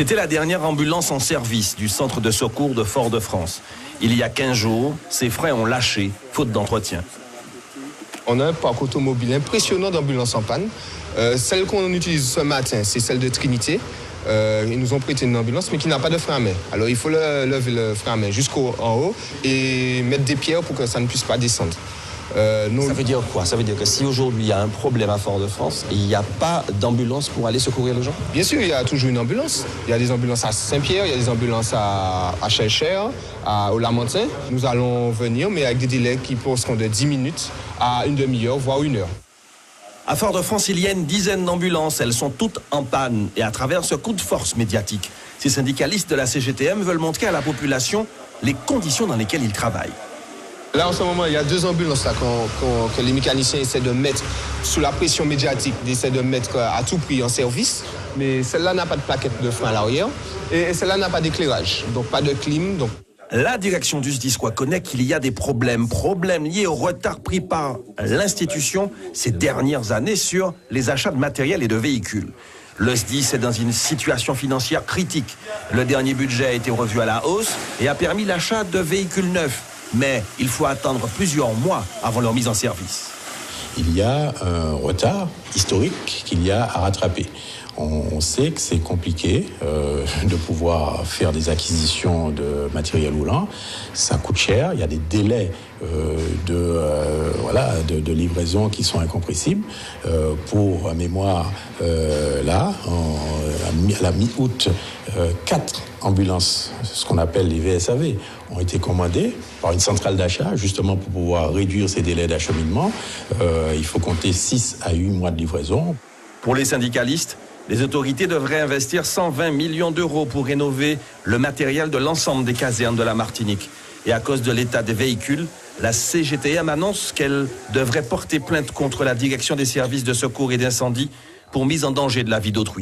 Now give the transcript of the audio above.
C'était la dernière ambulance en service du centre de secours de Fort-de-France. Il y a 15 jours, ses freins ont lâché, faute d'entretien. On a un parc automobile impressionnant d'ambulances en panne. Celle qu'on utilise ce matin, c'est celle de Trinité. Ils nous ont prêté une ambulance, mais qui n'a pas de frein à main. Alors il faut lever le frein à main jusqu'en haut et mettre des pierres pour que ça ne puisse pas descendre. Ça veut dire quoi? Ça veut dire que si aujourd'hui il y a un problème à Fort-de-France, il n'y a pas d'ambulance pour aller secourir les gens? Bien sûr, il y a toujours une ambulance. Il y a des ambulances à Saint-Pierre, il y a des ambulances à Chelcher, au Lamentin. Nous allons venir, mais avec des délais qui passeront de 10 minutes à une demi-heure, voire 1 heure. À Fort-de-France, il y a une dizaine d'ambulances. Elles sont toutes en panne. Et à travers ce coup de force médiatique, ces syndicalistes de la CGTM veulent montrer à la population les conditions dans lesquelles ils travaillent. Là, en ce moment, il y a 2 ambulances là, que les mécaniciens essaient de mettre sous la pression médiatique, essaient de mettre à tout prix en service. Mais celle-là n'a pas de plaquette de frein à l'arrière et celle-là n'a pas d'éclairage, donc pas de clim. Donc... La direction du SDIS reconnaît qu'il y a des problèmes liés au retard pris par l'institution ces dernières années sur les achats de matériel et de véhicules. Le SDIS est dans une situation financière critique. Le dernier budget a été revu à la hausse et a permis l'achat de véhicules neufs. Mais il faut attendre plusieurs mois avant leur mise en service. Il y a un retard historique qu'il y a à rattraper. On sait que c'est compliqué de pouvoir faire des acquisitions de matériel roulant. Ça coûte cher, il y a des délais de livraison qui sont incompressibles. Pour mémoire, à la mi-août, 4 ambulances, ce qu'on appelle les VSAV, ont été commandées par une centrale d'achat, justement pour pouvoir réduire ces délais d'acheminement. Il faut compter 6 à 8 mois de livraison. Pour les syndicalistes, les autorités devraient investir 120 millions d'euros pour rénover le matériel de l'ensemble des casernes de la Martinique. Et à cause de l'état des véhicules, la CGTM annonce qu'elle devrait porter plainte contre la direction des services de secours et d'incendie pour mise en danger de la vie d'autrui.